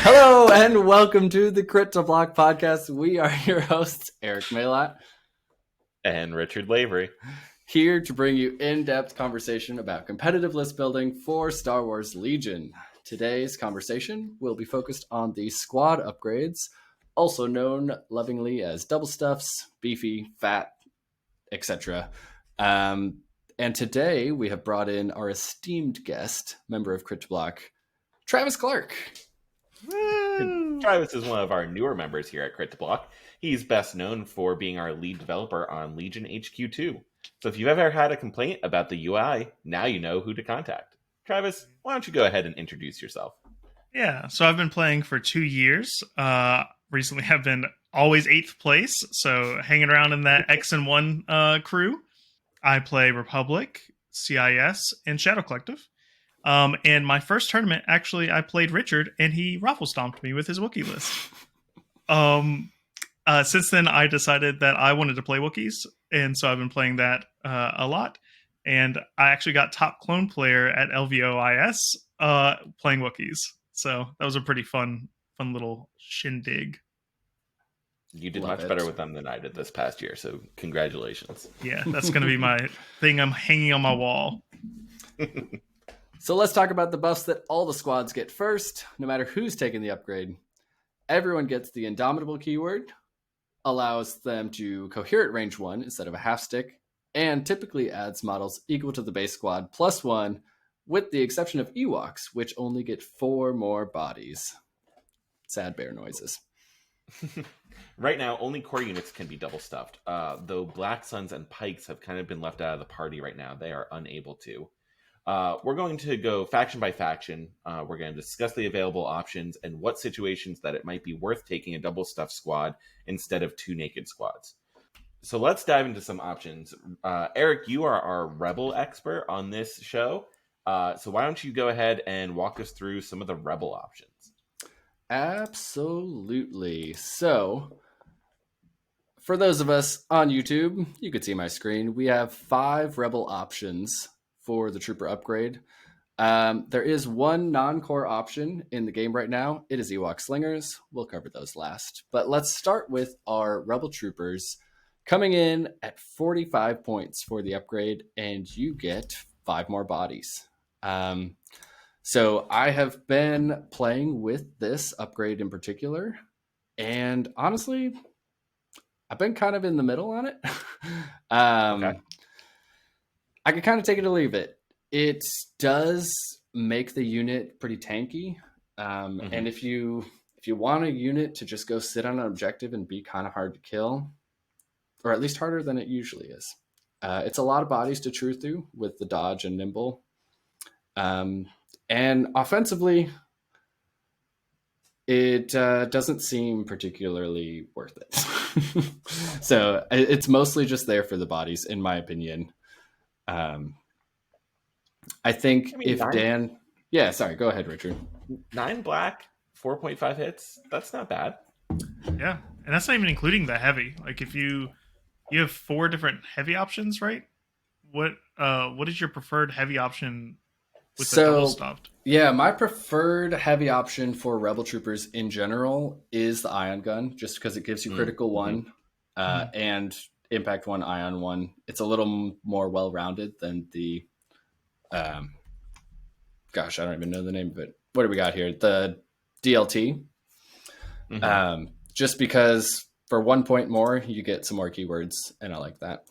Hello and welcome to the Crit to Block podcast. We are your hosts, Eric Maylott, and Richard Lavery, here to bring you in-depth conversation about competitive list building for Star Wars Legion. Today's conversation will be focused on the squad upgrades, also known lovingly as double stuffs, beefy, fat, etc. And today we have brought in our esteemed guest, member of Crit to Block, Travis Clark. Woo! Travis is one of our newer members here at Crit to Block. He's best known for being our lead developer on Legion HQ2. So if you've ever had a complaint about the UI, now you know who to contact. Travis, why don't you go ahead and introduce yourself? Yeah, so I've been playing for 2 years. Recently have been always 8th place, so hanging around in that X and 1 crew. I play Republic, CIS, and Shadow Collective. And my first tournament, actually, I played Richard, and he raffle stomped me with his Wookiee list. Since then, I decided that I wanted to play Wookiees, and so I've been playing that a lot. And I actually got top clone player at LVOIS playing Wookiees. So that was a pretty fun little shindig. You did much better with them than I did this past year, so congratulations. Yeah, that's going to be my thing I'm hanging on my wall. So let's talk about the buffs that all the squads get first, no matter who's taking the upgrade. Everyone gets the Indomitable keyword, allows them to coherent range 1 instead of a half stick, and typically adds models equal to the base squad +1, with the exception of Ewoks, which only get 4 more bodies. Sad bear noises. Right now, only core units can be double stuffed, though Black Suns and Pikes have kind of been left out of the party right now. They are unable to. We're going to go faction by faction. We're going to discuss the available options and what situations that it might be worth taking a double stuffed squad instead of 2 naked squads. So let's dive into some options. Eric, you are our Rebel expert on this show. So why don't you go ahead and walk us through some of the Rebel options? Absolutely. So for those of us on YouTube, you can see my screen. We have 5 Rebel options for the Trooper upgrade. There is one non-core option in the game right now. It is Ewok Slingers. We'll cover those last. But let's start with our Rebel Troopers coming in at 45 points for the upgrade, and you get 5 more bodies. So I have been playing with this upgrade in particular, and honestly, I've been kind of in the middle on it. Okay. I could kind of take it or leave it. It does make the unit pretty tanky. And if you want a unit to just go sit on an objective and be kind of hard to kill, or at least harder than it usually is, it's a lot of bodies to chew through with the dodge and nimble. And offensively, it doesn't seem particularly worth it. So it's mostly just there for the bodies, in my opinion. I think if Dan... Yeah, sorry, go ahead, Richard. 9 black, 4.5 hits. That's not bad. Yeah, and that's not even including the heavy. Like if you have 4 different heavy options, right? What is your preferred heavy option with the double stuffed? Yeah, my preferred heavy option for Rebel Troopers in general is the Ion Gun, just because it gives you critical 1 and impact 1, Ion 1. It's a little more well-rounded than the gosh, I don't even know the name of it. What do we got here? The DLT. Just because for 1 point more, you get some more keywords, and I like that.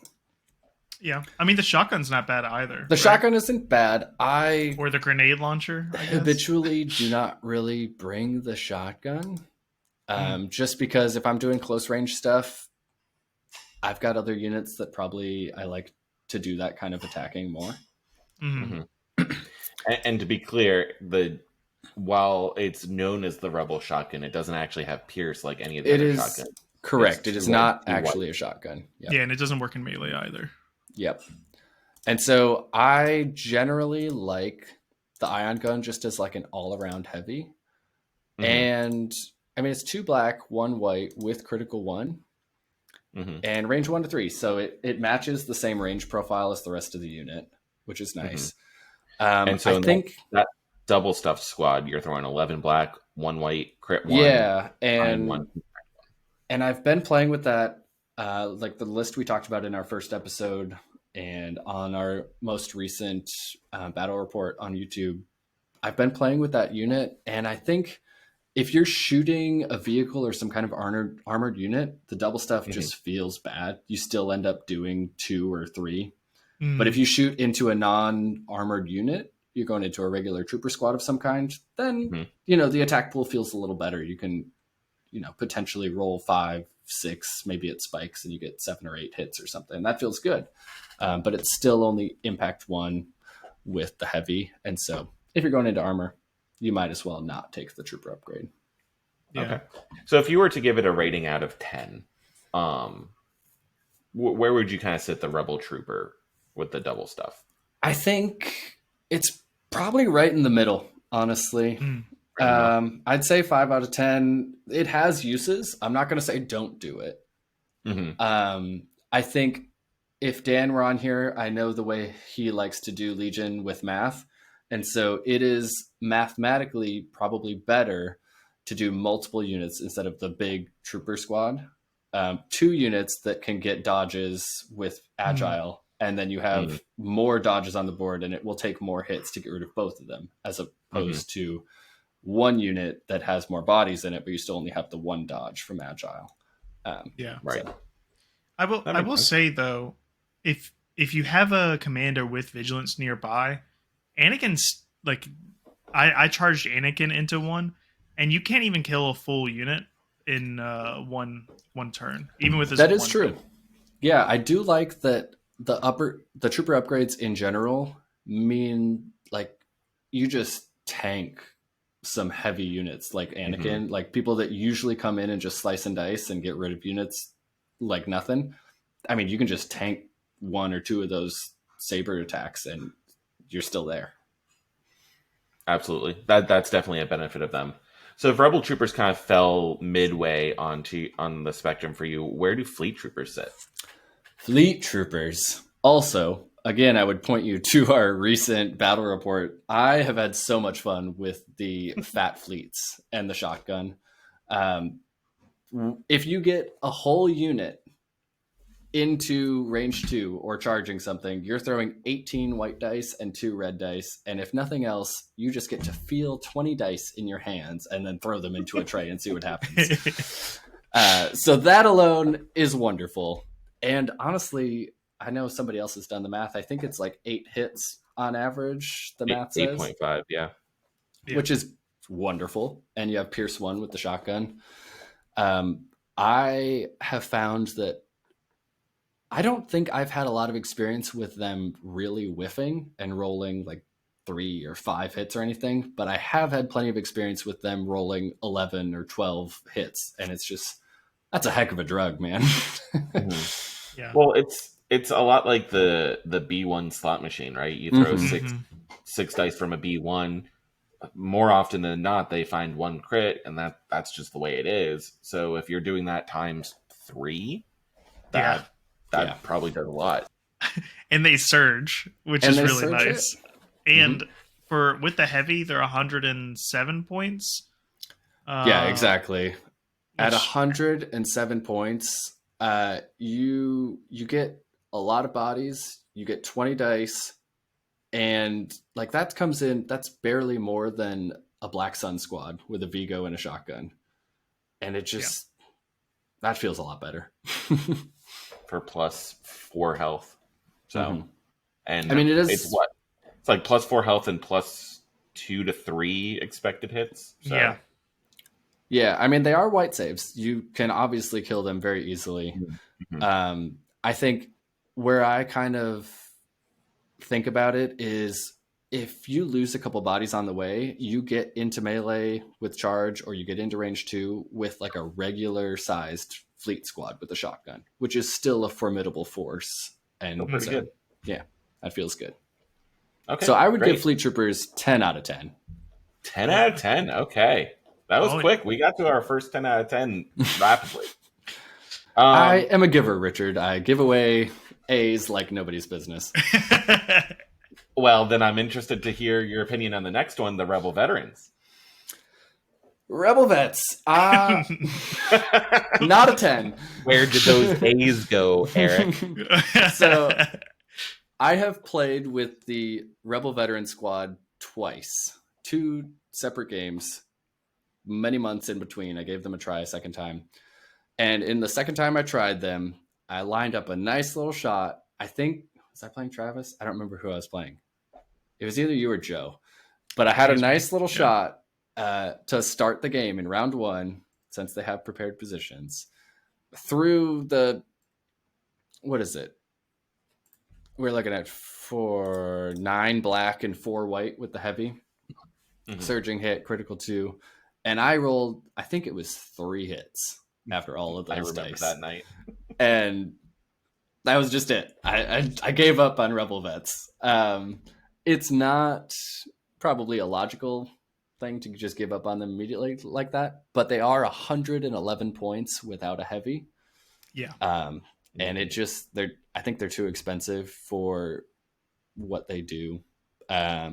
Yeah, I mean the shotgun's not bad either. The shotgun isn't bad. Or the grenade launcher. I guess. Habitually do not really bring the shotgun, just because if I'm doing close range stuff, I've got other units that probably I like to do that kind of attacking more. And to be clear, while it's known as the Rebel shotgun, it doesn't actually have pierce like any of the other shotguns. Correct. It is not actually a shotgun. Yep. Yeah, and it doesn't work in melee either. Yep. And so I generally like the Ion Gun just as like an all-around heavy. And I mean, it's 2 black, 1 white with critical 1 and range 1 to 3. So it matches the same range profile as the rest of the unit, which is nice. And so I think that double stuffed squad, you're throwing 11 black, 1 white, crit 1, Yeah, iron 1. and I've been playing with that, like the list we talked about in our first episode and on our most recent battle report on YouTube. I've been playing with that unit, and I think if you're shooting a vehicle or some kind of armored unit, the double stuff just feels bad. You still end up doing 2 or 3. But if you shoot into a non-armored unit, you're going into a regular trooper squad of some kind, then, the attack pool feels a little better. You can, potentially roll 5, 6, maybe it spikes and you get 7 or 8 hits or something. That feels good. But it's still only impact 1 with the heavy. And so if you're going into armor, you might as well not take the trooper upgrade. Yeah. Okay. So if you were to give it a rating out of 10, where would you kind of sit the rebel trooper with the double stuff? I think it's probably right in the middle, honestly. I'd say 5 out of 10. It has uses. I'm not going to say don't do it. I think if Dan were on here, I know the way he likes to do Legion with math. And so it is mathematically probably better to do multiple units instead of the big trooper squad. 2 units that can get dodges with agile, and then you have more dodges on the board, and it will take more hits to get rid of both of them, as opposed to 1 unit that has more bodies in it, but you still only have the 1 dodge from agile. Right. So. I will say though, if you have a commander with vigilance nearby, Anakin's like, I charged Anakin into one, and you can't even kill a full unit in one turn, even with his. That is true. Yeah, I do like that the trooper upgrades in general mean like you just tank some heavy units like Anakin, like people that usually come in and just slice and dice and get rid of units like nothing. I mean, you can just tank 1 or 2 of those saber attacks and you're still there. Absolutely. That's definitely a benefit of them. So if rebel troopers kind of fell midway on the spectrum for you, where do fleet troopers sit? Fleet troopers. Also, again, I would point you to our recent battle report. I have had so much fun with the fat fleets and the shotgun. If you get a whole unit into range 2 or charging something, you're throwing 18 white dice and 2 red dice. And if nothing else, you just get to feel 20 dice in your hands and then throw them into a tray and see what happens. So that alone is wonderful. And honestly, I know somebody else has done the math. I think it's like 8 hits on average, the math says. 8.5, yeah. Which is wonderful. And you have Pierce 1 with the shotgun. I have found that I don't think I've had a lot of experience with them really whiffing and rolling like 3 or 5 hits or anything, but I have had plenty of experience with them rolling 11 or 12 hits. And it's just, that's a heck of a drug, man. Yeah. Well, it's a lot like the B1 slot machine, right? You throw six dice from a B1. More often than not, they find 1 crit, and that's just the way it is. So if you're doing that times 3, that probably does a lot. And they surge, which is really nice. And with the heavy, they're 107 points. Yeah, exactly. At 107 points, you get a lot of bodies. You get 20 dice, and like that's barely more than a Black Sun squad with a Vigo and a shotgun, and it just that feels a lot better. For plus 4 health. So, and I mean, it's like plus 4 health and plus 2 to 3 expected hits. So. Yeah. I mean, they are white saves. You can obviously kill them very easily. I think where I kind of think about it is if you lose a couple bodies on the way, you get into melee with charge, or you get into range 2 with like a regular sized fleet squad with a shotgun, which is still a formidable force. And pretty good. Yeah, that feels good. Okay. So I would give fleet troopers 10 out of 10. 10 out of 10. Okay. That was quick. We got to our first 10 out of 10 rapidly. I am a giver, Richard. I give away A's like nobody's business. Well, then I'm interested to hear your opinion on the next one, the Rebel Veterans. Rebel Vets. Not a 10. Where did those A's go, Eric? So I have played with the Rebel Veteran Squad twice. 2 separate games. Many months in between. I gave them a try a second time. And in the second time I tried them, I lined up a nice little shot. I think, was I playing Travis? I don't remember who I was playing. It was either you or Joe. But I had a nice little shot to start the game in round 1, since they have prepared positions. Through the, what is it? We're looking at 9 black and 4 white with the heavy. Mm-hmm. Surging hit, critical 2. And I rolled, I think it was 3 hits after all of those dice. I remember that night. And that was just it. I gave up on Rebel Vets. It's not probably a logical thing to just give up on them immediately like that, but they are 111 points without a heavy. Yeah. And it just, I think they're too expensive for what they do. Yeah.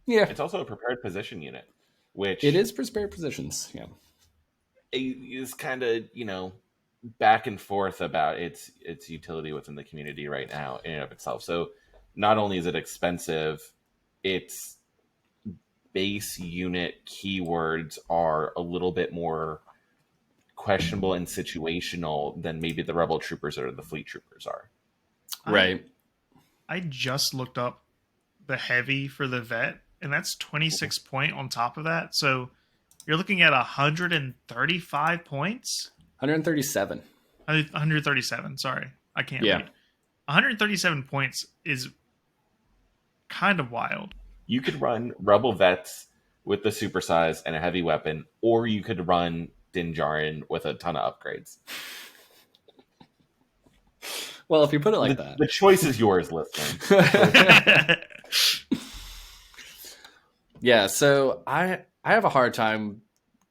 It's also a prepared position unit, which it is prepared positions. Yeah. Is kind of, back and forth about its utility within the community right now in and of itself. So not only is it expensive, its base unit keywords are a little bit more questionable and situational than maybe the Rebel Troopers or the Fleet Troopers are. Right. I just looked up the heavy for the vet, and that's 26 point on top of that. So you're looking at 135 points? 137. 137, sorry. I can't read. 137 points is kind of wild. You could run Rebel Vets with the supersize and a heavy weapon, or you could run Din Djarin with a ton of upgrades. Well, if you put it like that. The choice is yours, listener. Yeah, so I have a hard time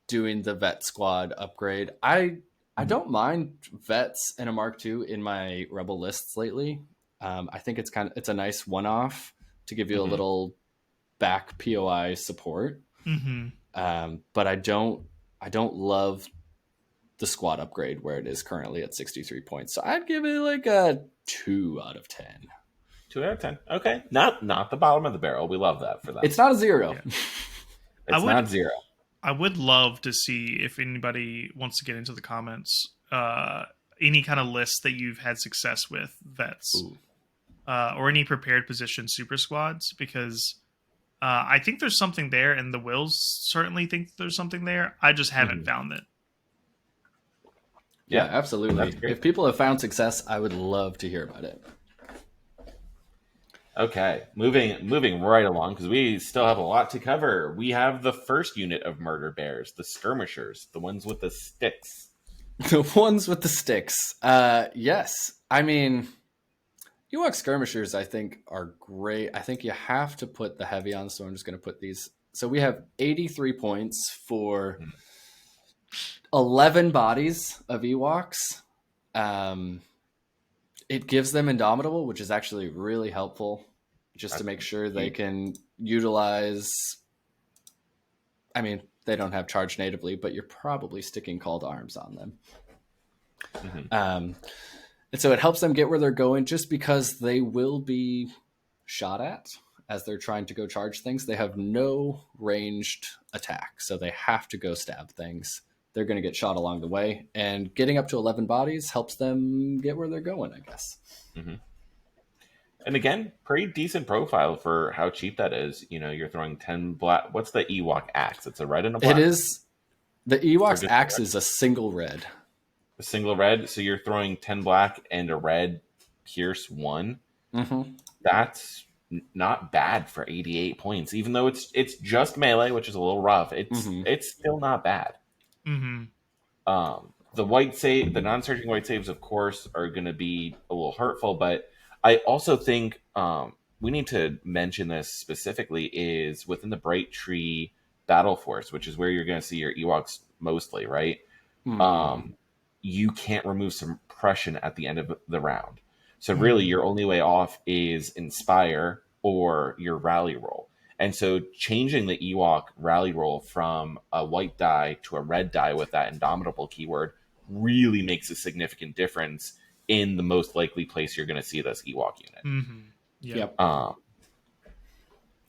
doing the vet squad upgrade. I don't mind vets and a Mark II in my Rebel lists lately. I think it's a nice one-off to give you a little back POI support. But I don't love the squad upgrade where it is currently at 63 points. So I'd give it like a 2 out of 10. 2 out of 10. Okay. Not the bottom of the barrel. We love that for that. It's not a 0. Yeah. It's not 0. I would love to see if anybody wants to get into the comments, any kind of list that you've had success with vets, or any prepared position super squads, because I think there's something there, and the Wills certainly think there's something there. I just haven't found it. Yeah, absolutely. If people have found success, I would love to hear about it. Okay, moving right along, because we still have a lot to cover. We have the first unit of Murder Bears, the Skirmishers, the ones with the sticks. The ones with the sticks. Yes. I mean, Ewok Skirmishers, I think, are great. I think you have to put the heavy on, so I'm just going to put these. So we have 83 points for 11 bodies of Ewoks. It gives them Indomitable, which is actually really helpful just to make sure they can utilize. I mean, they don't have charge natively, but you're probably sticking call to arms on them. And so it helps them get where they're going just because they will be shot at as they're trying to go charge things. They have no ranged attack, so they have to go stab things. They're going to get shot along the way, and getting up to 11 bodies helps them get where they're going, I guess. And again, pretty decent profile for how cheap that is. You're throwing 10 black. What's the Ewok axe? It's a red and a black. It is. The Ewok's axe is a single red. A single red. So you're throwing 10 black and a red pierce 1. That's not bad for 88 points, even though it's just melee, which is a little rough. It's still not bad. The non-searching white saves, of course, are going to be a little hurtful, but I also think we need to mention this specifically is within the Bright Tree Battle Force, which is where you're going to see your Ewoks mostly, right? You can't remove suppression at the end of the round. So really, your only way off is Inspire or your rally roll. And so changing the Ewok rally roll from a white die to a red die with that Indomitable keyword really makes a significant difference in the most likely place you're going to see this Ewok unit. Mm-hmm. Yep.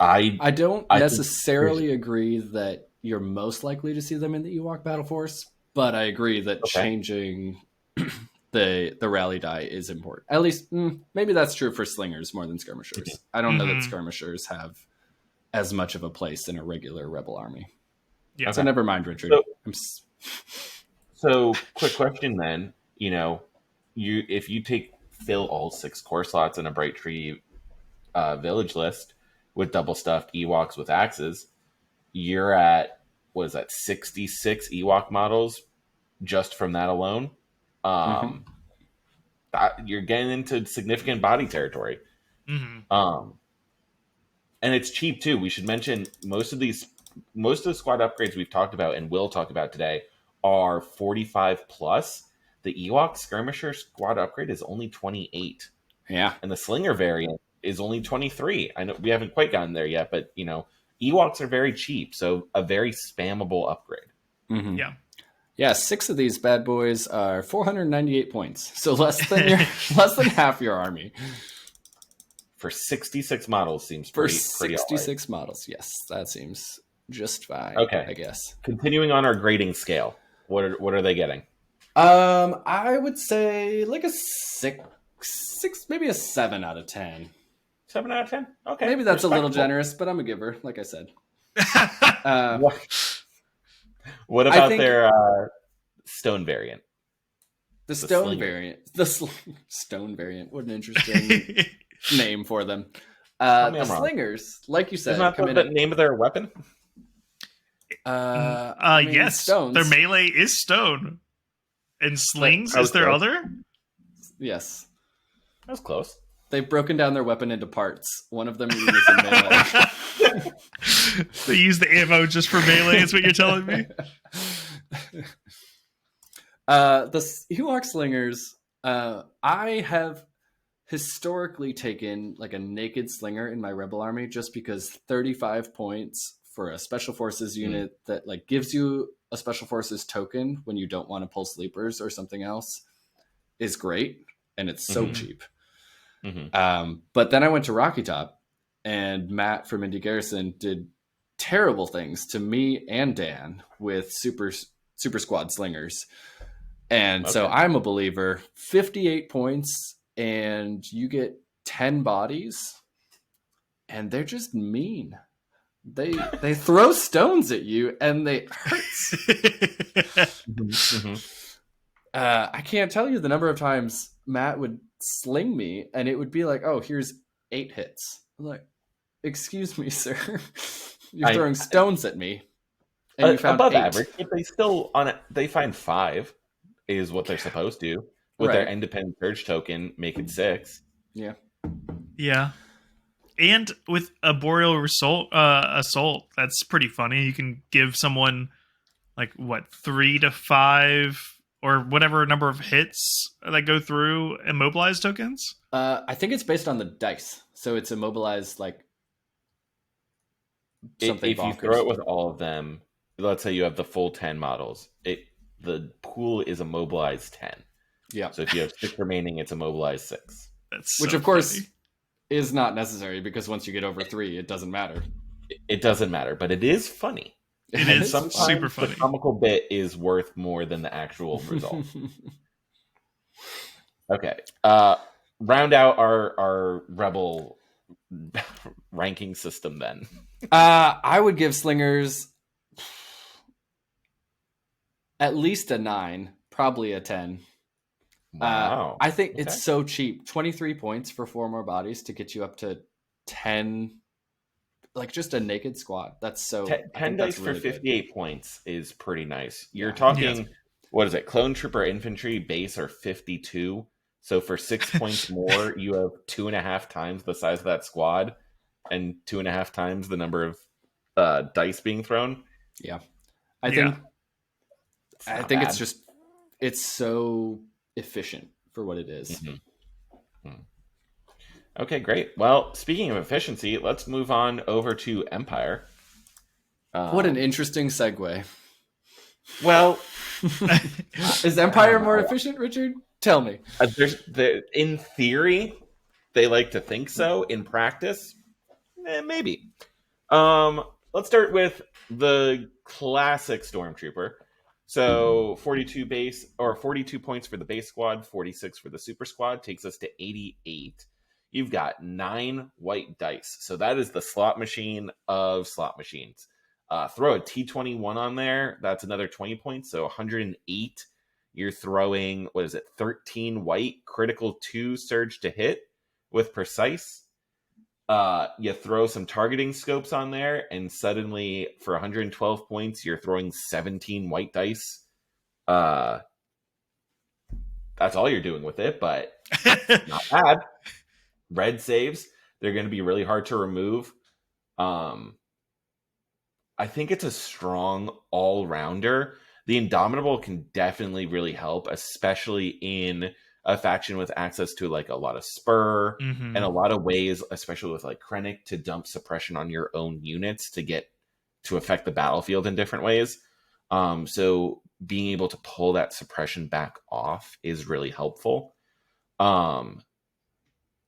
I don't I necessarily agree that you're most likely to see them in the Ewok battle force, but I agree that changing the rally die is important. At least maybe that's true for slingers more than skirmishers. I don't know that skirmishers have as much of a place in a regular rebel army. Yeah. So never mind, Richard. So quick question then, if you fill all 6 core slots in a Bright Tree village list with double stuffed Ewoks with axes, you're at, what is that, 66 Ewok models just from that alone. You're getting into significant body territory. And it's cheap too. We should mention most of the squad upgrades we've talked about and will talk about today are 45 plus. The Ewok skirmisher squad upgrade is only 28. Yeah. And the slinger variant is only 23. I know we haven't quite gotten there yet, but Ewoks are very cheap, so a very spammable upgrade. Yeah, 6 of these bad boys are 498 points, so less than half your army. For 66 models seems for pretty 66 models. Yes, that seems just fine. Okay, I guess. Continuing on our grading scale, what are they getting? I would say like a 6, maybe a 7 out of 10. 7 out of 10. Okay, maybe that's a little generous, but I'm a giver, like I said. What about their stone variant? The stone variant. The stone variant. What an interesting name for them. The slingers, like you said, isn't that the name of their weapon? Yes, stones. Their melee is stone, and slings is their other. Yes, that was close. They've broken down their weapon into parts. One of them uses a melee. They use the ammo just for melee. Is what you're telling me? The Ewok slingers. I have historically taken like a naked slinger in my rebel army just because 35 points for a special forces unit that like gives you a special forces token when you don't want to pull sleepers or something else is great, and it's so cheap. But then I went to Rocky Top, and Matt from Indie Garrison did terrible things to me and Dan with super squad slingers. And so I'm a believer. 58 points, and you get 10 bodies, and they're just mean. They throw stones at you, and they hurts. I can't tell you the number of times Matt would sling me, and it would be like, "Oh, here's 8 hits." I'm like, "Excuse me, sir, you're throwing stones at me." And you found above 8. average, but they find 5 is what they're supposed to with their independent surge token, make it 6. Yeah. And with a boreal assault, that's pretty funny. You can give someone like 3 to 5 or whatever number of hits that go through immobilized tokens. I think it's based on the dice, so it's immobilized like something. If you throw it with all of them, let's say you have the full 10 models, the pool is immobilized 10. Yeah. So if you have 6 remaining, it's immobilized 6. Which of course is not necessary because once you get over 3, it doesn't matter. It doesn't matter, but it is funny. It is super funny. The comical bit is worth more than the actual result. Okay. Round out our rebel ranking system then. I would give slingers at least a 9, probably a 10. Wow. I think it's so cheap. 23 points for 4 more bodies to get you up to 10, like just a naked squad. That's so 10 dice for 58 points is pretty nice. You're talking, what is it? Clone Trooper infantry base are 52. So for 6 points more, you have 2.5 times the size of that squad and 2.5 times the number of dice being thrown. Yeah. I think it's so efficient for what it is. Okay, great. Well, speaking of efficiency, let's move on over to Empire. What an Um, interesting segue. well, Is I Empire don't more know. efficient, Richard? Tell me. In theory, they like to think so. In practice, maybe. Let's start with the classic Stormtrooper. So 42 base or 42 points for the base squad, 46 for the super squad takes us to 88. You've got 9 white dice. So that is the slot machine of slot machines. Throw a T21 on there. That's another 20 points. So 108. You're throwing, what is it, 13 white, critical 2 surge to hit with precise. You throw some targeting scopes on there, and suddenly for 112 points, you're throwing 17 white dice. Uh, that's all you're doing with it, but not bad. Red saves, they're going to be really hard to remove. Um, I think it's a strong all rounder. The Indomitable can definitely really help, especially in a faction with access to like a lot of spur and a lot of ways, especially with like Krennic, to dump suppression on your own units to get to affect the battlefield in different ways. So being able to pull that suppression back off is really helpful. Um,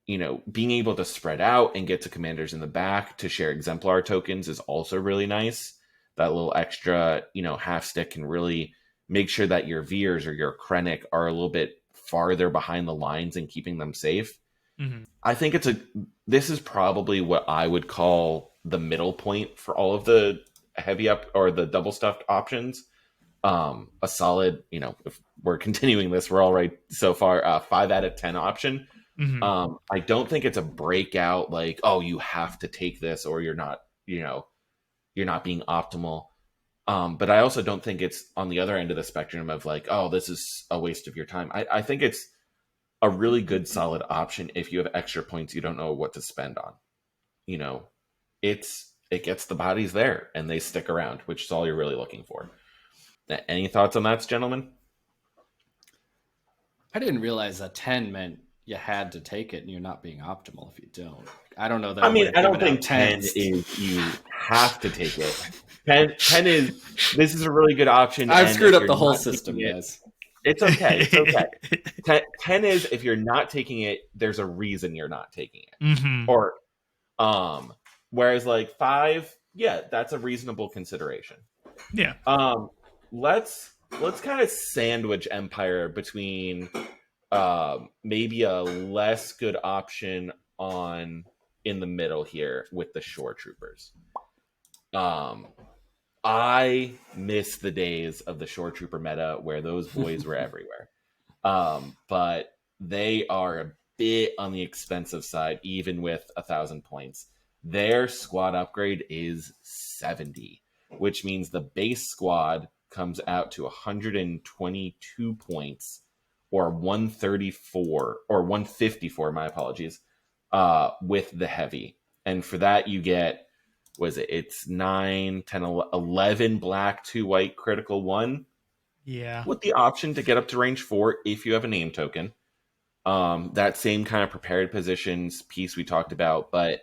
being able to spread out and get to commanders in the back to share exemplar tokens is also really nice. That little extra, half stick can really make sure that your Veers or your Krennic are a little bit farther behind the lines and keeping them safe. Mm-hmm. I think this is probably what I would call the middle point for all of the heavy up or the double stuffed options. A solid, if we're continuing this, we're all right so far. 5 out of 10 option. Mm-hmm. I don't think it's a breakout like, oh, you have to take this or you're not, you're not being optimal. But I also don't think it's on the other end of the spectrum of like, oh, this is a waste of your time. I think it's a really good solid option if you have extra points you don't know what to spend on. It gets the bodies there and they stick around, which is all you're really looking for. Any thoughts on that, gentlemen? I didn't realize that 10 meant you had to take it and you're not being optimal if you don't. I don't know that I I would mean, have I don't given out think 10 10s. is you have to take it. 10 is, this is a really good option. I've And screwed if up you're the whole not system, taking it, guys. it's okay. It's okay. 10 is if you're not taking it, there's a reason you're not taking it. Mm-hmm. Or, whereas like 5, yeah, that's a reasonable consideration. Yeah. Let's kind of sandwich Empire between maybe a less good option on in the middle here with the shore troopers. I miss the days of the shore trooper meta where those boys were everywhere. But they are a bit on the expensive side, even with 1,000 points. Their squad upgrade is 70, which means the base squad comes out to 122 points or 134 or 154, my apologies, with the heavy. And for that, you get, was it? It's 9, 10, 11 black, 2 white, critical 1 Yeah. with the option to get up to range 4 if you have a name token. That same kind of prepared positions piece we talked about, but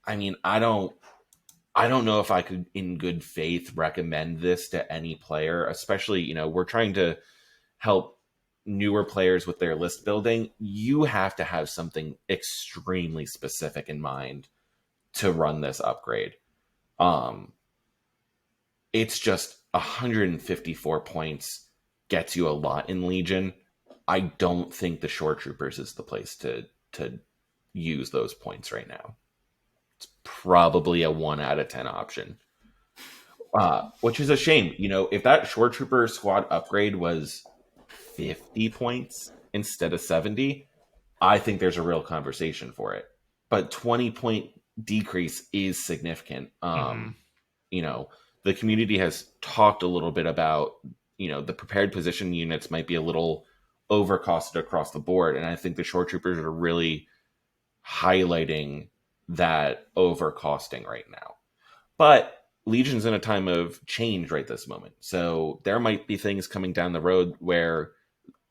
I mean, I don't know if I could in good faith recommend this to any player, especially, we're trying to help newer players with their list building. You have to have something extremely specific in mind to run this upgrade. It's just 154 points gets you a lot in Legion. I don't think the Shore Troopers is the place to use those points right now. It's probably a 1 out of 10 option, which is a shame. If that Shore Trooper squad upgrade was 50 points instead of 70, I think there's a real conversation for it. But 20-point decrease is significant. The community has talked a little bit about, the prepared position units might be a little overcosted across the board. And I think the shore troopers are really highlighting that overcosting right now. But Legion's in a time of change right this moment. So there might be things coming down the road where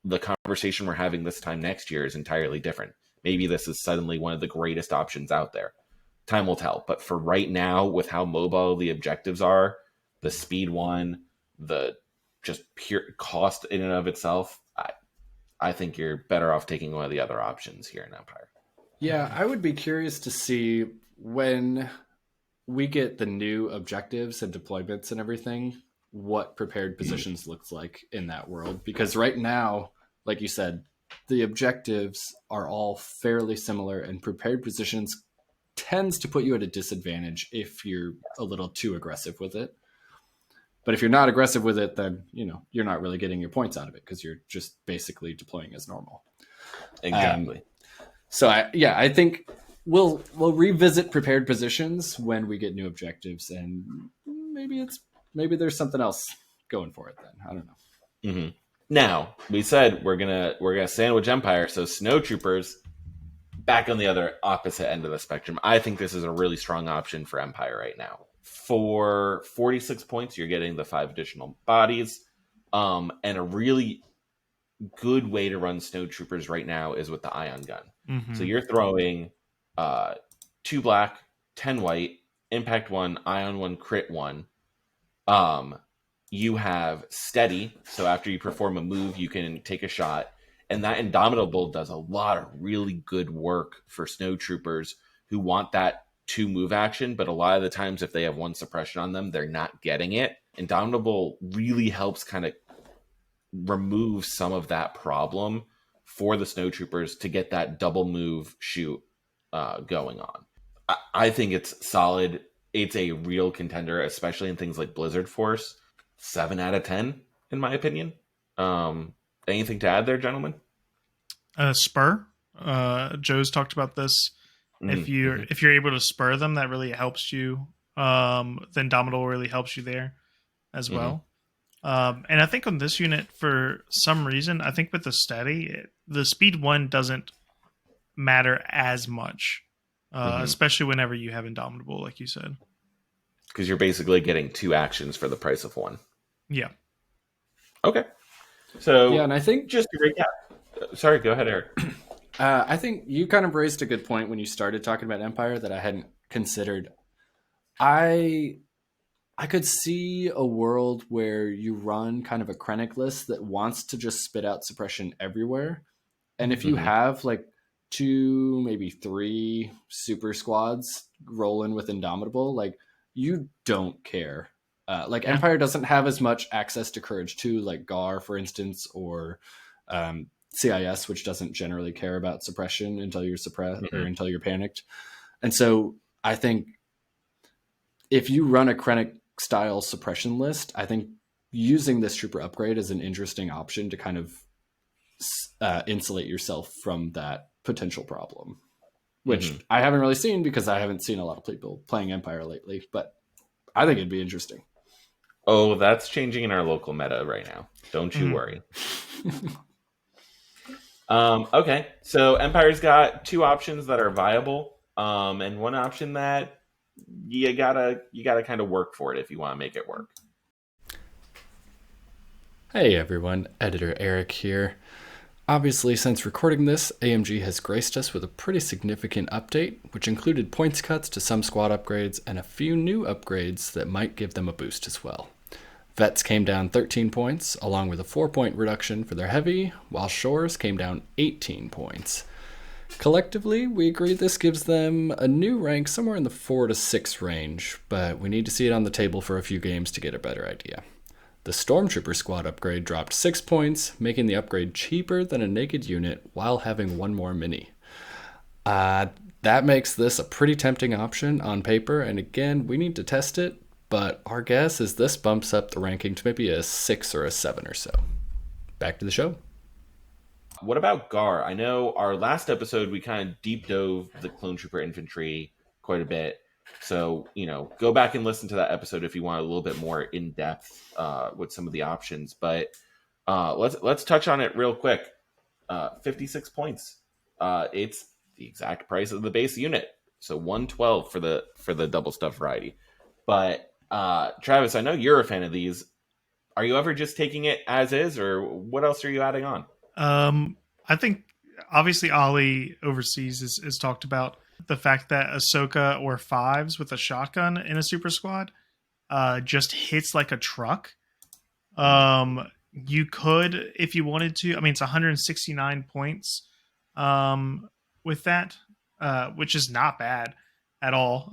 the conversation we're having this time next year is entirely different. maybe this is suddenly one of the greatest options out there. Time will tell. But for right now, with how mobile the objectives are, the speed one, the just pure cost in and of itself, I think you're better off taking one of the other options here in Empire. Yeah, I would be curious to see when we get the new objectives and deployments and everything, what prepared positions looks like in that world. Because right now, like you said, the objectives are all fairly similar, and prepared positions tends to put you at a disadvantage if you're a little too aggressive with it. But if you're not aggressive with it, then you're not really getting your points out of it because you're just basically deploying as normal. Exactly. So I think we'll revisit prepared positions when we get new objectives, and maybe there's something else going for it then. I don't know. Mm-hmm. Now, we said we're gonna sandwich Empire, so snowtroopers back on the other opposite end of the spectrum. I think this is a really strong option for Empire right now. For 46 points, you're getting the 5 additional bodies, and a really good way to run snowtroopers right now is with the ion gun. Mm-hmm. So you're throwing 2 black, 10 white, impact 1, ion 1, crit 1. You have steady, so after you perform a move, you can take a shot. And that Indomitable does a lot of really good work for snowtroopers who want that 2 move action, but a lot of the times if they have 1 suppression on them, they're not getting it. Indomitable really helps kind of remove some of that problem for the snowtroopers to get that double move shoot going on. I think it's solid. It's a real contender, especially in things like Blizzard Force. 7 out of 10, in my opinion. Anything to add there, gentlemen? Spur. Joe's talked about this. If you're able to spur them, that really helps you. Then Domitable really helps you there as well. And I think on this unit, for some reason, I think with the steady, the speed 1 doesn't matter as much, especially whenever you have Indomitable, like you said. Because you're basically getting 2 actions for the price of 1. Yeah. Okay. So yeah, and I think just to recap. Sorry, go ahead, Eric. I think you kind of raised a good point when you started talking about Empire that I hadn't considered. I could see a world where you run kind of a Krennic list that wants to just spit out suppression everywhere. And if you have like 2, maybe 3 super squads rolling with Indomitable, like you don't care. Empire doesn't have as much access to Courage 2, like Gar, for instance, or CIS, which doesn't generally care about suppression until you're suppressed or until you're panicked. And so I think if you run a Krennic style suppression list, I think using this trooper upgrade is an interesting option to kind of insulate yourself from that potential problem, which I haven't really seen because I haven't seen a lot of people playing Empire lately, but I think it'd be interesting. Oh, that's changing in our local meta right now. Don't you worry. Okay, so Empire's got 2 options that are viable, and 1 option that you gotta kind of work for it if you want to make it work. Hey everyone, Editor Eric here. Obviously, since recording this, AMG has graced us with a pretty significant update, which included points cuts to some squad upgrades and a few new upgrades that might give them a boost as well. Vets came down 13 points, along with a 4-point reduction for their heavy, while Shores came down 18 points. Collectively, we agree this gives them a new rank somewhere in the 4 to 6 range, but we need to see it on the table for a few games to get a better idea. The Stormtrooper squad upgrade dropped 6 points, making the upgrade cheaper than a naked unit while having 1 more mini. That makes this a pretty tempting option on paper, and again, we need to test it, but our guess is this bumps up the ranking to maybe a 6 or a 7 or so. Back to the show. What about Gar? I know our last episode, we kind of deep dove the Clone Trooper infantry quite a bit. So, go back and listen to that episode if you want a little bit more in depth with some of the options. But let's touch on it real quick. 56 points. It's the exact price of the base unit. So 112 for the double stuff variety. But Travis, I know you're a fan of these. Are you ever just taking it as is, or what else are you adding on? I think obviously Ali overseas is talked about the fact that Ahsoka or fives with a shotgun in a super squad just hits like a truck. You could, if you wanted to. I mean, it's 169 points with that, which is not bad at all.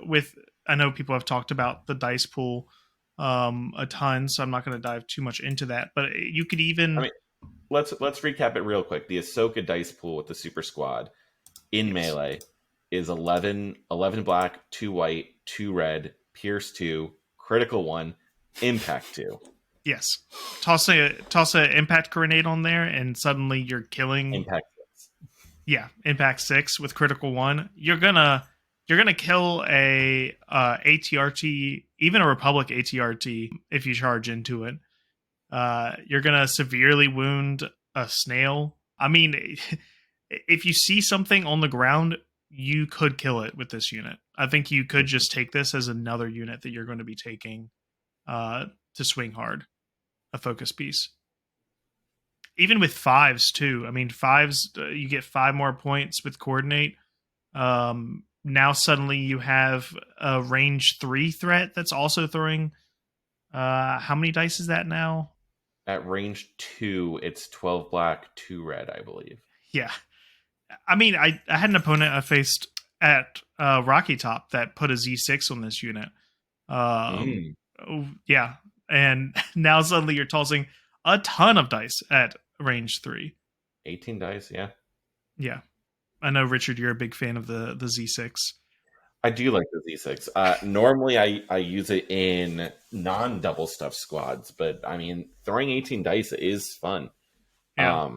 With I know people have talked about the dice pool a ton, so I'm not going to dive too much into that. But you could even, I mean, let's recap it real quick. The Ahsoka dice pool with the super squad in melee is 11 black, 2 white, 2 red, pierce 2, critical 1, impact 2. yes, toss a impact grenade on there, and suddenly you're killing. Impact 6. Yeah, impact 6 with critical 1. You're gonna kill a ATRT, even a Republic ATRT, if you charge into it. You're gonna severely wound a snail. I mean, if you see something on the ground, you could kill it with this unit. I think you could just take this as another unit that you're going to be taking to swing hard, a focus piece. Even with fives too. I mean, fives you get 5 more points with coordinate. Now suddenly you have a range 3 threat that's also throwing. How many dice is that now? At range 2, it's 12 black, 2 red, I believe. Yeah. I mean, I had an opponent I faced at Rocky Top that put a Z6 on this unit. Yeah. And now suddenly you're tossing a ton of dice at range 3. 18 dice, yeah. Yeah. I know, Richard, you're a big fan of the Z6. I do like the Z6. Normally, I use it in non-double stuff squads, but I mean, throwing 18 dice is fun. Yeah.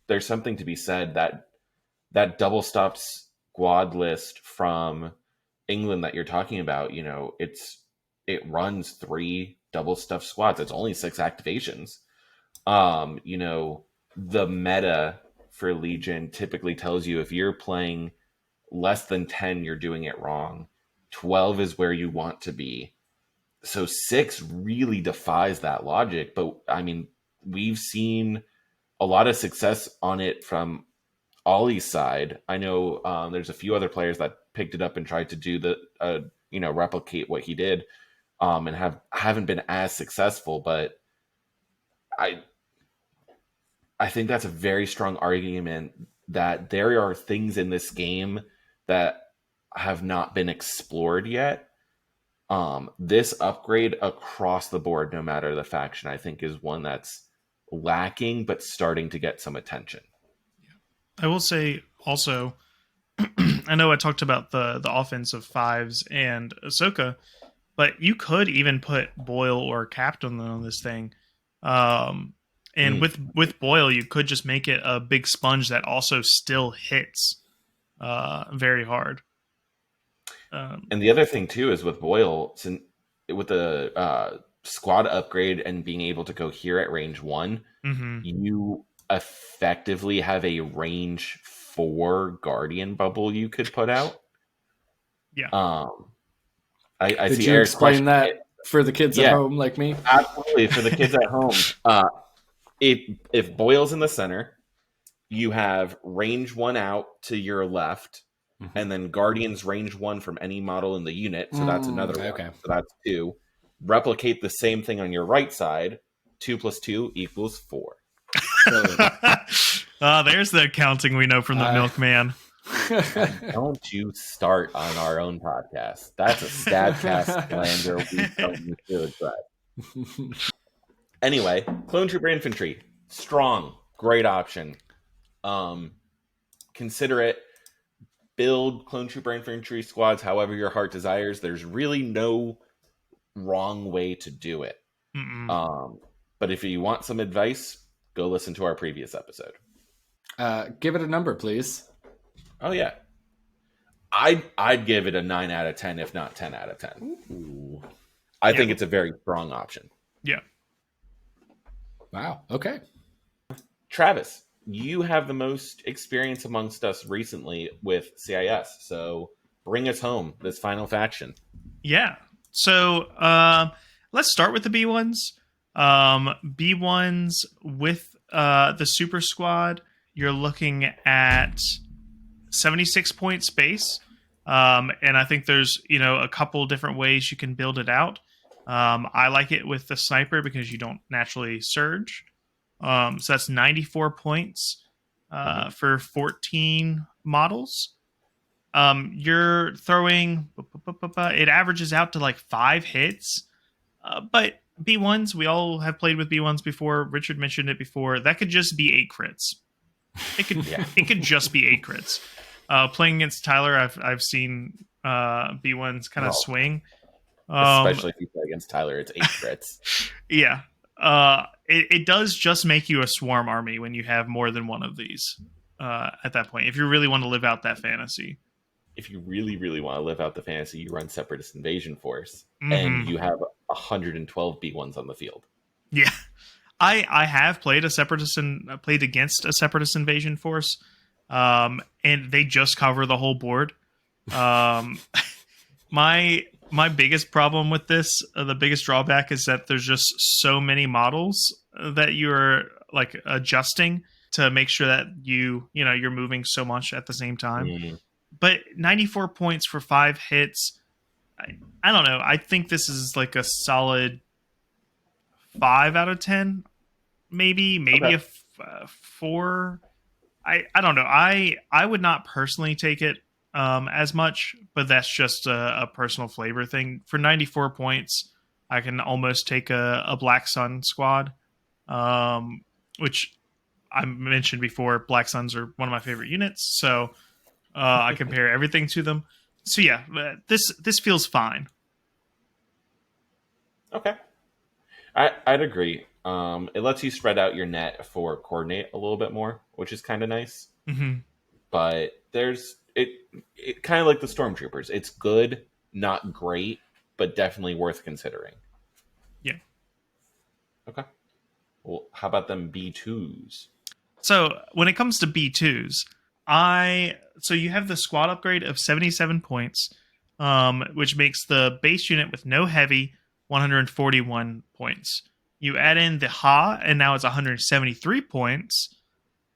There's something to be said that double stuffed squad list from England that you're talking about. You know, it runs 3 double stuffed squads. It's only 6 activations. You know, the meta for Legion typically tells you if you're playing less than 10, you're doing it wrong. 12 is where you want to be. So 6 really defies that logic. But I mean, we've seen a lot of success on it from Ollie's side. I know there's a few other players that picked it up and tried to do the, replicate what he did, and haven't been as successful. But I think that's a very strong argument that there are things in this game that have not been explored yet. This upgrade across the board, no matter the faction, I think is one that's lacking but starting to get some attention. I will say also, I know I talked about the offense of fives and Ahsoka, but you could even put Boyle or Captain on this thing. And with Boyle, you could just make it a big sponge that also still hits very hard. And the other thing too is with Boyle, with the squad upgrade and being able to go here at range 1, you effectively have a range 4 Guardian bubble you could put out. Yeah. I Did see you Eric explain that for the kids at home like me? Absolutely, for the kids at home. If Boyle's in the center, you have range 1 out to your left, and then Guardians range 1 from any model in the unit. So that's another one. Okay. So that's 2. Replicate the same thing on your right side. 2 + 2 = 4. There's the accounting we know from the milkman. Don't you start on our own podcast. That's a Stabcast slander we don't need to address. Anyway, Clone Trooper Infantry. Strong. Great option. Consider it. Build Clone Trooper Infantry squads however your heart desires. There's really no wrong way to do it. But if you want some advice, go listen to our previous episode. Give it a number, please. Oh, yeah. I'd give it a 9 out of 10, if not 10 out of 10. Ooh. I think it's a very strong option. Yeah. Wow. Okay. Travis, you have the most experience amongst us recently with CIS, so bring us home, this final faction. Yeah. So let's start with the B1s. B1s with the Super Squad you're looking at 76 points base. And I think there's, a couple different ways you can build it out. I like it with the sniper because you don't naturally surge. So that's 94 points for 14 models. You're throwing, it averages out to like 5 hits. But B1s, we all have played with B1s before. Richard mentioned it before. That could just be 8 crits. It could just be 8 crits. Playing against Tyler, I've seen B1s kind of swing. Especially if you play against Tyler, it's 8 crits. Yeah. It does just make you a swarm army when you have more than one of these at that point, if you really want to live out that fantasy. If you really, really want to live out the fantasy, you run Separatist Invasion Force, Mm-hmm. and you have 112 B1s on the field. Yeah. I have played played against a Separatist Invasion Force, and they just cover the whole board. My biggest problem with this, the biggest drawback, is that there's just so many models that you're like adjusting to make sure that you're moving so much at the same time. Mm. But 94 points for 5 hits, I don't know. I think this is like a solid 5 out of 10, maybe Okay. a 4. I don't know. I would not personally take it as much, but that's just a personal flavor thing. For 94 points, I can almost take a Black Sun squad, which I mentioned before. Black Suns are one of my favorite units, so I compare everything to them. So yeah, this feels fine. Okay. I'd agree. It lets you spread out your net for coordinate a little bit more, which is kind of nice. Mm-hmm. But it kind of like the Stormtroopers. It's good, not great, but definitely worth considering. Yeah. Okay. Well, how about them B2s? So when it comes to B2s, so you have the squad upgrade of 77 points, which makes the base unit with no heavy 141 points. You add in the Ha, and now it's 173 points.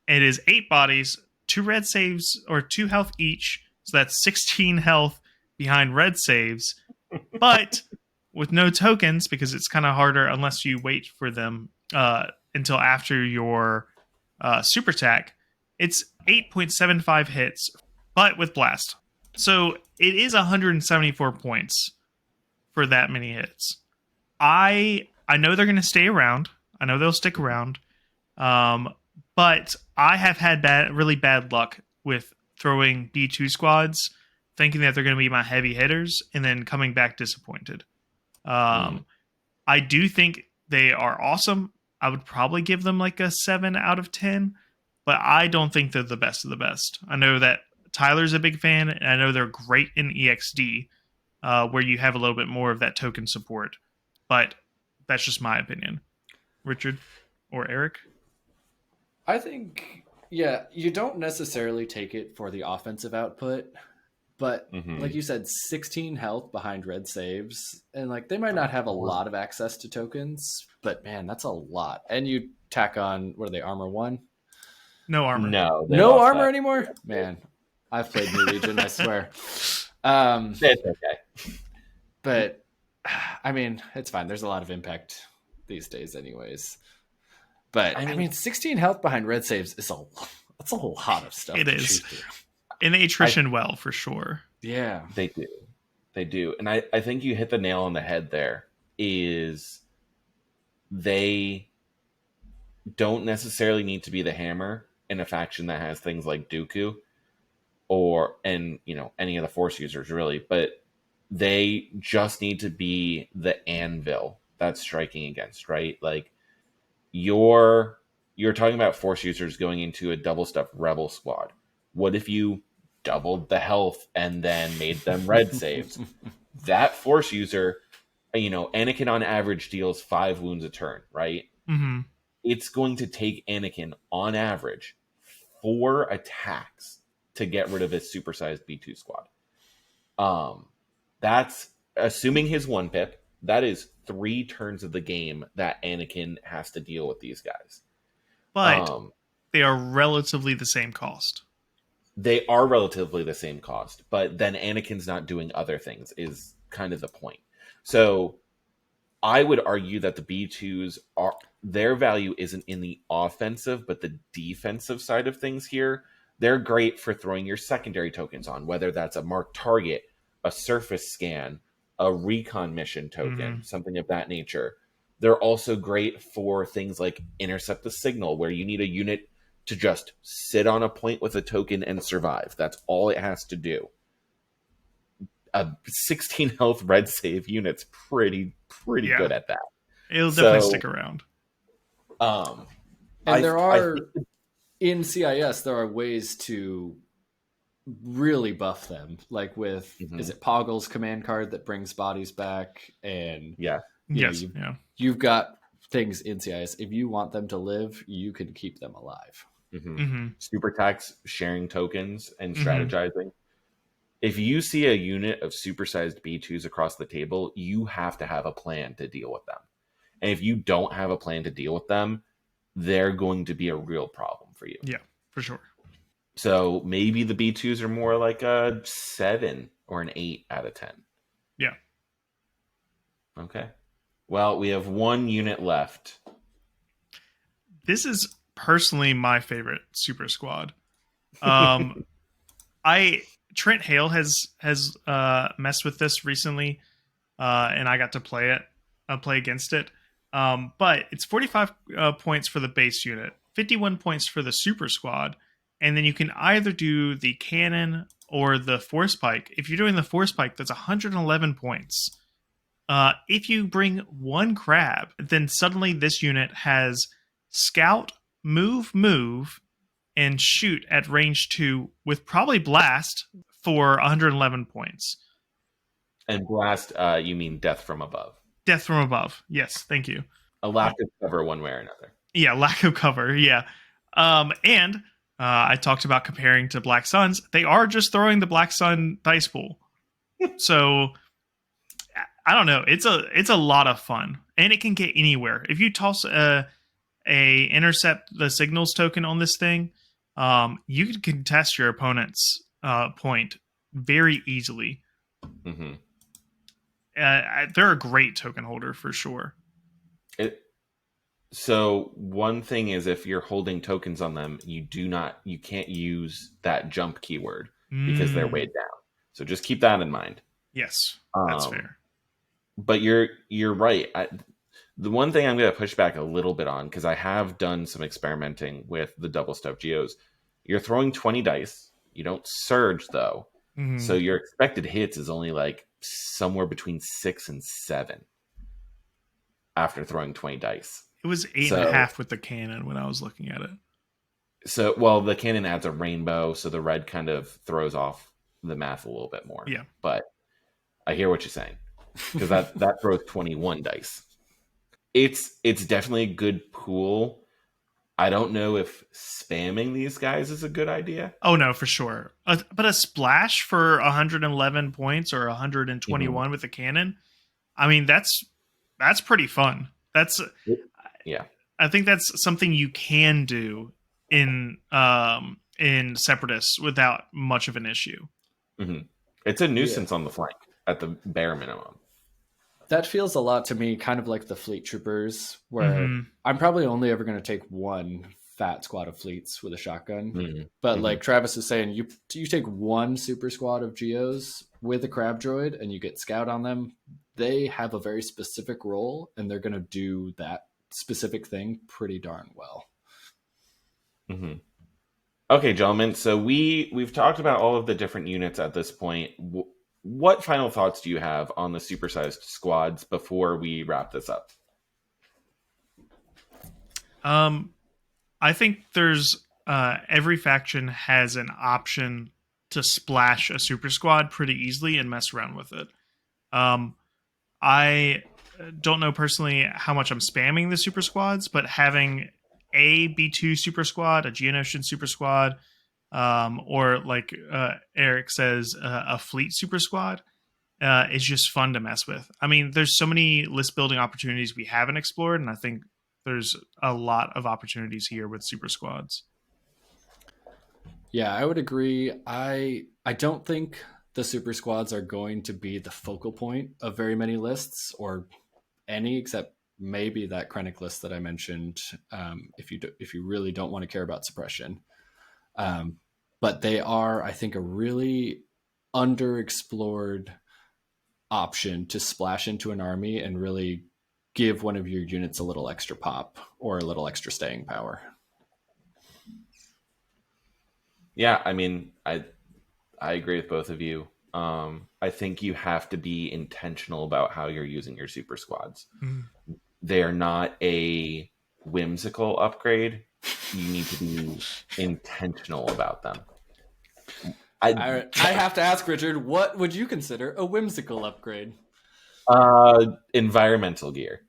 It is 8 bodies, 2 red saves, or 2 health each. So that's 16 health behind red saves, but with no tokens because it's kind of harder unless you wait for them until after your super attack. It's 8.75 hits, but with blast. So it is 174 points for that many hits. I know they're going to stay around. I know they'll stick around. But I have had really bad luck with throwing B2 squads, thinking that they're going to be my heavy hitters, and then coming back disappointed. I do think they are awesome. I would probably give them like a 7 out of 10, but I don't think they're the best of the best. I know that Tyler's a big fan, and I know they're great in EXD, where you have a little bit more of that token support. But that's just my opinion. Richard or Eric? I think, yeah, you don't necessarily take it for the offensive output, but like you said, 16 health behind red saves, and like they might not have a lot of access to tokens, but man, that's a lot. And you tack on, what are they, armor 1? No armor. No armor anymore? Man, I've played New Legion, I swear. It's okay. But I mean, it's fine. There's a lot of impact these days anyways. But I mean 16 health behind red saves is that's a lot of stuff. It is. And they attrition well for sure. Yeah. They do. And I think you hit the nail on the head there. Is they don't necessarily need to be the hammer in a faction that has things like Dooku and any of the Force users really, but they just need to be the anvil that's striking against, right? Like you're talking about Force users going into a double stuffed rebel squad. What if you doubled the health and then made them red saves? That Force user, Anakin on average deals 5 wounds a turn, right? Mm-hmm. It's going to take Anakin on average 4 attacks to get rid of his supersized B2 squad. That's assuming his 1 pip. That is 3 turns of the game that Anakin has to deal with these guys. But they are relatively the same cost. They are relatively the same cost, but then Anakin's not doing other things is kind of the point. So I would argue that the B2s are their value isn't in the offensive, but the defensive side of things here. They're great for throwing your secondary tokens on, whether that's a marked target, a surface scan, a recon mission token, something of that nature. They're also great for things like intercept the signal, where you need a unit to just sit on a point with a token and survive. That's all it has to do. A 16 health red save unit's pretty good at that. It'll definitely stick around. And in CIS, there are ways to really buff them, like with is it Poggle's command card that brings bodies back, and you've got things in CIS. If you want them to live, you can keep them alive. Super attacks, sharing tokens, and strategizing. If you see a unit of supersized B2s across the table, you have to have a plan to deal with them. And if you don't have a plan to deal with them, they're going to be a real problem for you. Yeah, for sure. So maybe the B2s are more like a 7 or an 8 out of 10. Yeah. Okay. Well, we have one unit left. This is personally my favorite super squad. Trent Hale has messed with this recently, and I got to play against it. But it's 45 points for the base unit, 51 points for the super squad, and then you can either do the cannon or the force pike. If you're doing the force pike, that's 111 points. If you bring one crab, then suddenly this unit has scout, move, and shoot at range 2 with probably blast for 111 points. And blast, you mean death from above. Death from above. Yes, thank you. A lack of cover one way or another. Yeah, lack of cover, yeah. And I talked about comparing to Black Suns. They are just throwing the Black Sun dice pool. So I don't know. It's a lot of fun. And it can get anywhere. If you toss a intercept the signals token on this thing, you can contest your opponent's point very easily. They're a great token holder for sure. So one thing is, if you're holding tokens on them, you can't use that jump keyword because they're weighed down. So just keep that in mind. Yes, that's fair. But you're right. The one thing I'm going to push back a little bit on, because I have done some experimenting with the double stuffed geos. You're throwing 20 dice. You don't surge though. So your expected hits is only like somewhere between 6 and 7 after throwing 20 dice. It was 8.5 with the cannon when I was looking at it. So, well, the cannon adds a rainbow, so the red kind of throws off the math a little bit more. Yeah. But I hear what you're saying, because that throws 21 dice. It's definitely a good pool. I don't know if spamming these guys is a good idea. Oh, no, for sure. But a splash for 111 points or 121 with the cannon, I mean, that's pretty fun. Yeah. I think that's something you can do in Separatists without much of an issue. It's a nuisance on the flank at the bare minimum. That feels a lot to me, kind of like the fleet troopers, where I'm probably only ever going to take one fat squad of fleets with a shotgun. But like Travis is saying, you take one super squad of geos with a crab droid and you get scout on them. They have a very specific role, and they're going to do that specific thing pretty darn well. Okay, gentlemen. So we've talked about all of the different units at this point. What final thoughts do you have on the supersized squads before we wrap this up? I think there's every faction has an option to splash a super squad pretty easily and mess around with it. I don't know personally how much I'm spamming the super squads, but having a B2 super squad, a Geonosian super squad, or like Eric says, a fleet super squad is just fun to mess with. I mean, there's so many list building opportunities we haven't explored, and I think there's a lot of opportunities here with super squads. Yeah, I would agree. I don't think the super squads are going to be the focal point of very many lists, or any, except maybe that Krennic list that I mentioned. If you really don't want to care about suppression, um, but they are, I think, a really underexplored option to splash into an army and really give one of your units a little extra pop or a little extra staying power. Yeah, I mean, I agree with both of you. I think you have to be intentional about how you're using your super squads. Mm. They are not a whimsical upgrade. You need to be intentional about them. I have to ask, Richard, what would you consider a whimsical upgrade? Environmental gear.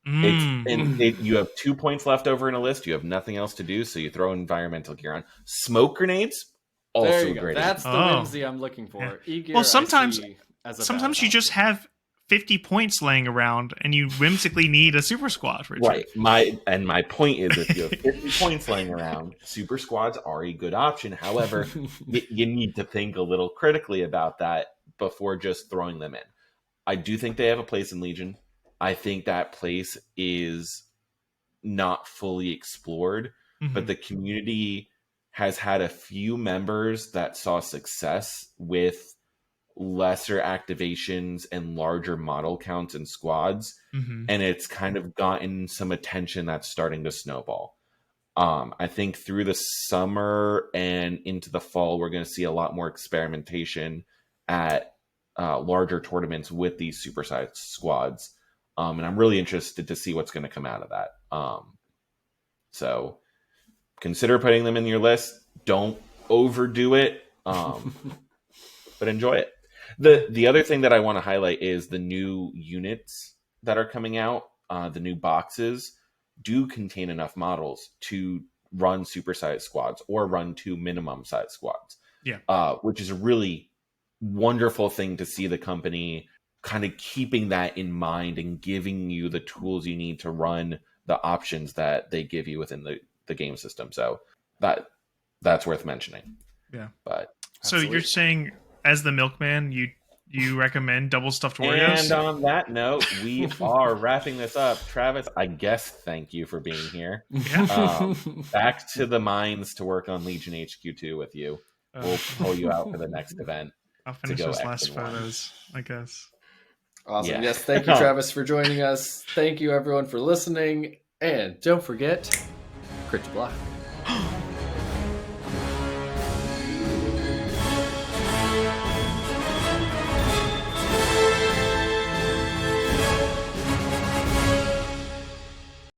Mm. You have 2 points left over in a list. You have nothing else to do, so you throw environmental gear on. Smoke grenades, There also you a go. great. That's the Oh. whimsy I'm looking Yeah. for. E-gear, Well, I see as a sometimes valid you just option. have 50 points laying around and you whimsically need a super squad, Richard. Right. My point is, if you have 50 points laying around, super squads are a good option. However, you need to think a little critically about that before just throwing them in. I do think they have a place in Legion. I think that place is not fully explored, but Mhm. the community has had a few members that saw success with lesser activations and larger model counts and squads, Mhm. and it's kind of gotten some attention that's starting to snowball. I think through the summer and into the fall, we're going to see a lot more experimentation at larger tournaments with these supersized squads. And I'm really interested to see what's going to come out of that. So consider putting them in your list. Don't overdo it, but enjoy it. The other thing that I want to highlight is the new units that are coming out. The new boxes do contain enough models to run supersized squads or run 2 minimum size squads. Yeah. Which is a really wonderful thing to see the company kind of keeping that in mind and giving you the tools you need to run the options that they give you within the game system. So that's worth mentioning. Yeah. But So you're Absolutely. saying, as the milkman, you recommend double stuffed and Oreos? on that note, we are wrapping this up. Travis, I guess thank you for being here. Yeah. Back to the mines to work on Legion HQ2 with you. We'll pull you out for the next event I'll to finish go those X last and one. photos, I guess. Awesome. Yeah. Yes, thank you, Travis, for joining us. Thank you, everyone, for listening. And don't forget, crit to block.